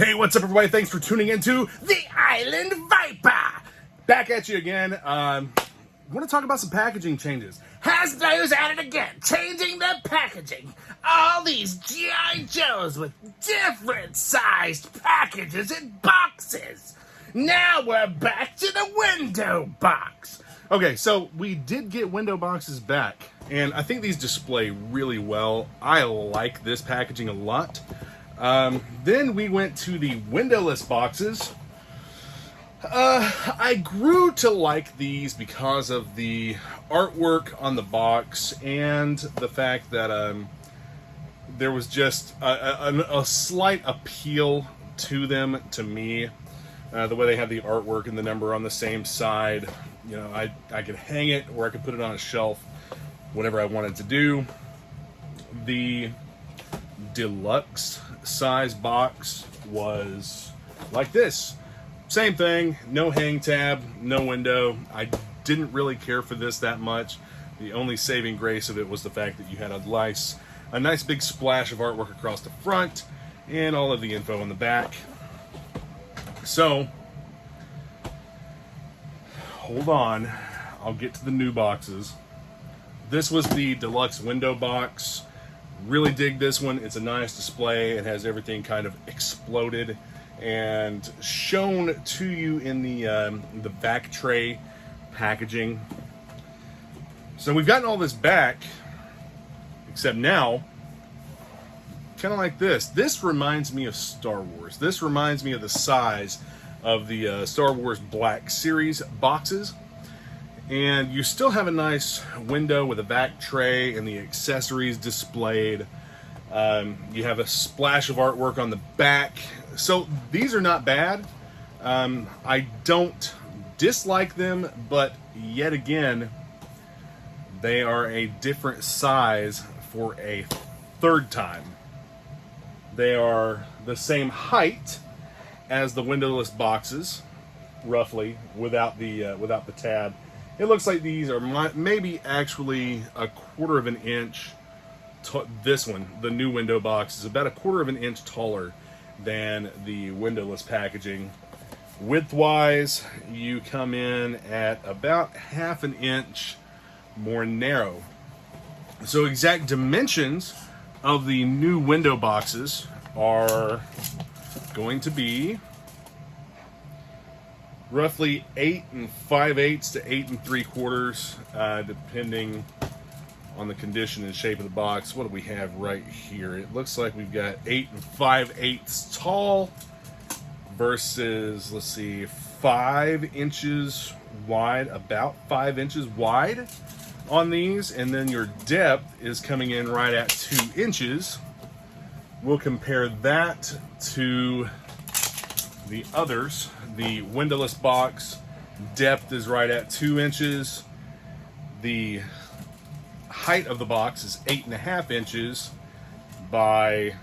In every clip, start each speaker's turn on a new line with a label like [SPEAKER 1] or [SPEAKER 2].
[SPEAKER 1] Hey, what's up, everybody? Thanks for tuning into the Island Viper. Back at you again. I want to talk about some packaging changes. HasBlow's at it again, changing the packaging. All these G.I. Joes with different sized packages and boxes. Now we're back to the window box. Okay, so we did get window boxes back, and I think these display really well. I like this packaging a lot. Then we went to the windowless boxes. I grew to like these because of the artwork on the box and the fact that there was just a slight appeal to them to me. The way they have the artwork and the number on the same side. You know, I could hang it or I could put it on a shelf, whatever I wanted to do. The deluxe size box was like this. Same thing, no hang tab, no window. I didn't really care for this that much. The only saving grace of it was the fact that you had a nice big splash of artwork across the front and all of the info on the back. So, hold on, I'll get to the new boxes. This was the deluxe window box. Really dig this one. It's a nice display. It has everything kind of exploded and shown to you in the back tray packaging. So we've gotten all this back, except now, kind of like this. This reminds me of Star Wars. This reminds me of the size of the Star Wars Black Series boxes. And you still have a nice window with a back tray and the accessories displayed. You have a splash of artwork on the back. So these are not bad. I don't dislike them, but yet again, they are a different size for a third time. They are the same height as the windowless boxes, roughly, without the tab. It looks like these are maybe actually a quarter of an inch. This one, the new window box, is about a quarter of an inch taller than the windowless packaging. Width-wise, you come in at about half an inch more narrow. So exact dimensions of the new window boxes are going to be roughly 8 5/8 to 8 3/4, depending on the condition and shape of the box. What do we have right here? It looks like we've got 8 5/8 tall versus, let's see, 5 inches wide, about 5 inches wide on these. And then your depth is coming in right at 2 inches. We'll compare that to the others. The windowless box depth is right at 2 inches. The height of the box is 8.5 inches by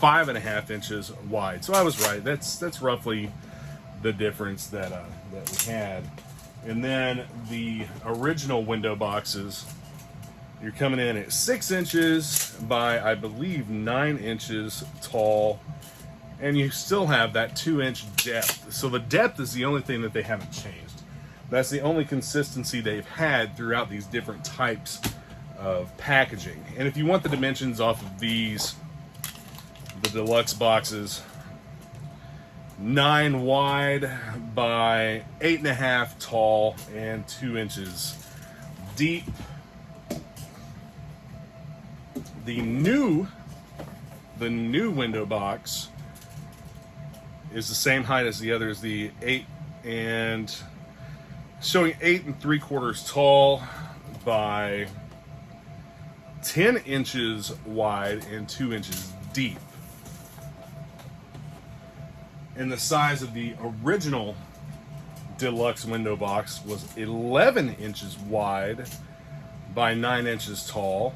[SPEAKER 1] 5.5 inches wide. So I was right. That's roughly the difference that we had. And then the original window boxes, you're coming in at 6 inches by, I believe, 9 inches tall. And you still have that 2-inch depth. So the depth is the only thing that they haven't changed. That's the only consistency they've had throughout these different types of packaging. And if you want the dimensions off of these, the deluxe boxes, 9 wide by 8.5 tall and 2 inches deep. The new window box is the same height as the others, the 8 and showing 8 3/4 tall by 10 inches wide and 2 inches deep. And the size of the original deluxe window box was 11 inches wide by 9 inches tall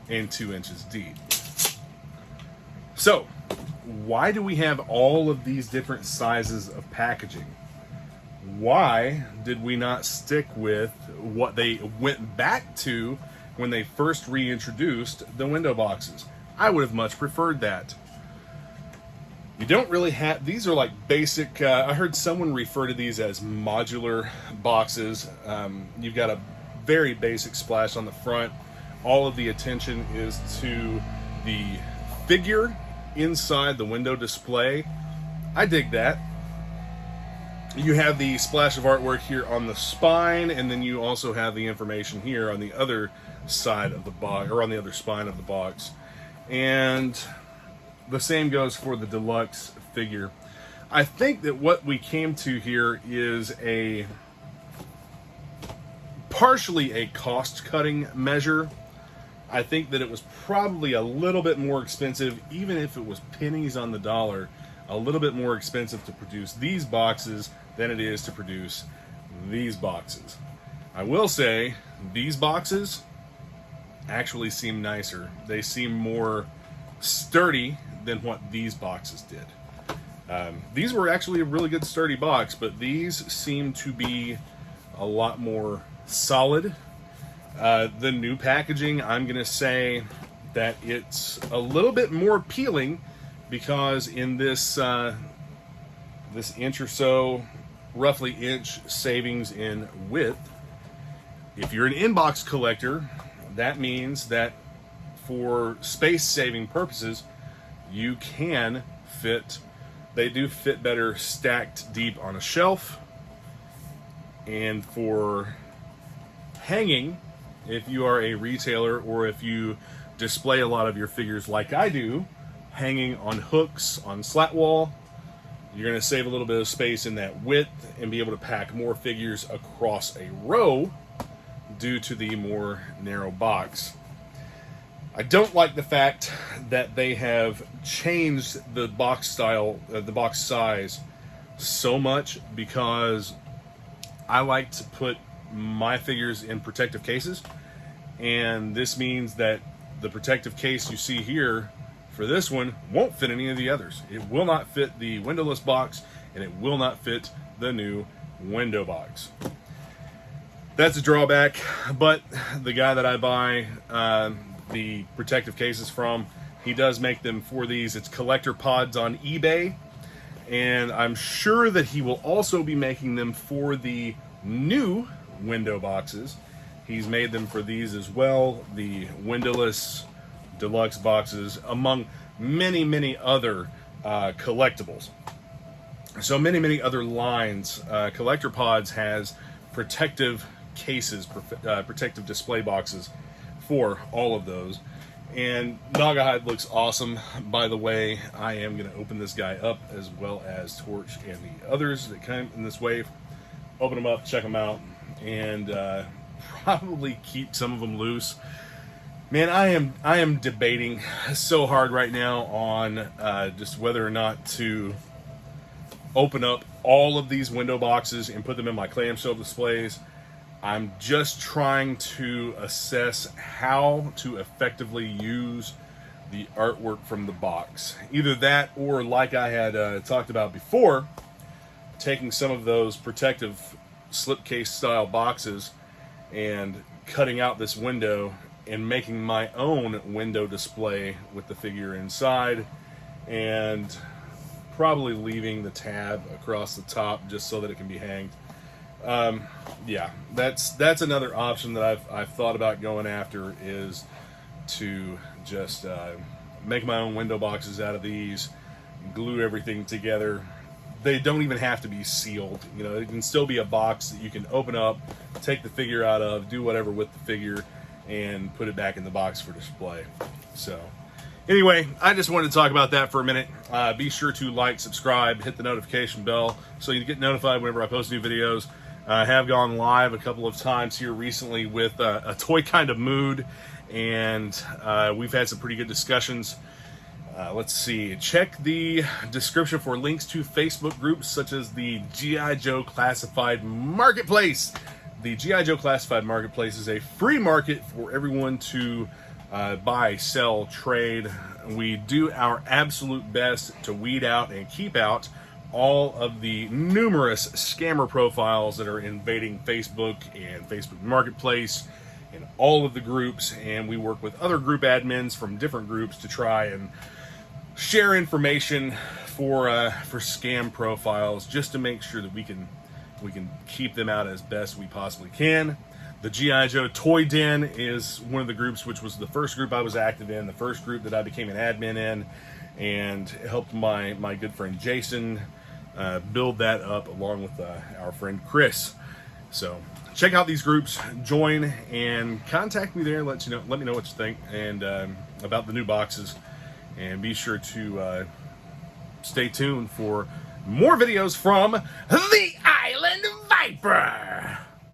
[SPEAKER 1] and 2 inches deep. So, why do we have all of these different sizes of packaging? Why did we not stick with what they went back to when they first reintroduced the window boxes? I would have much preferred that. You don't really have, these are like basic, I heard someone refer to these as modular boxes. You've got a very basic splash on the front. All of the attention is to the figure inside the window display. I dig that. You have the splash of artwork here on the spine, and then you also have the information here on the other side of the box, or on the other spine of the box. And the same goes for the deluxe figure. I think that what we came to here is partially a cost-cutting measure. I think that it was probably a little bit more expensive, even if it was pennies on the dollar, a little bit more expensive to produce these boxes than it is to produce these boxes. I will say, these boxes actually seem nicer. They seem more sturdy than what these boxes did. These were actually a really good sturdy box, but these seem to be a lot more solid. The new packaging, I'm gonna say that it's a little bit more appealing, because in this this inch or so, roughly inch savings in width, if you're an inbox collector, that means that for space saving purposes, you can fit, they do fit better stacked deep on a shelf. And for hanging, if you are a retailer, or if you display a lot of your figures like I do, hanging on hooks on slat wall, you're going to save a little bit of space in that width and be able to pack more figures across a row due to the more narrow box. I don't like the fact that they have changed the box style, the box size so much, because I like to put my figures in protective cases, and this means that the protective case you see here for this one won't fit any of the others. It will not fit the windowless box, and it will not fit the new window box. That's a drawback, but the guy that I buy the protective cases from, he does make them for these. It's collector pods on eBay, and I'm sure that he will also be making them for the new window boxes. He's made them for these as well, the windowless deluxe boxes, among many other collectibles. So many other lines. Collector Pods has protective cases, protective display boxes for all of those. And Naugahyde looks awesome. By the way, I am going to open this guy up, as well as Torch and the others that come in this wave. Open them up, check them out, and probably keep some of them loose. Man, I am debating so hard right now on just whether or not to open up all of these window boxes and put them in my clamshell displays. I'm just trying to assess how to effectively use the artwork from the box. Either that, or like I had talked about before, taking some of those protective slipcase style boxes and cutting out this window and making my own window display with the figure inside, and probably leaving the tab across the top just so that it can be hanged. Yeah, that's another option that I've thought about going after, is to just make my own window boxes out of these, glue everything together. They don't even have to be sealed. You know, it can still be a box that you can open up, take the figure out of, do whatever with the figure, and put it back in the box for display. So anyway, I just wanted to talk about that for a minute. Be sure to like, subscribe, hit the notification bell so you get notified whenever I post new videos. I have gone live a couple of times here recently with a toy kind of mood, and we've had some pretty good discussions. Let's see, check the description for links to Facebook groups such as the GiJoe Classified Marketplace. The GiJoe Classified Marketplace is a free market for everyone to buy, sell, trade. We do our absolute best to weed out and keep out all of the numerous scammer profiles that are invading Facebook and Facebook Marketplace and all of the groups, and we work with other group admins from different groups to try and share information for scam profiles, just to make sure that we can keep them out as best we possibly can. The G.I. Joe Toy Den is one of the groups, which was the first group I was active in, the first group that I became an admin in, and helped my good friend Jason build that up along with our friend Chris. So check out these groups, join, and contact me there. Let me know what you think and about the new boxes, and be sure to stay tuned for more videos from the Island Viper.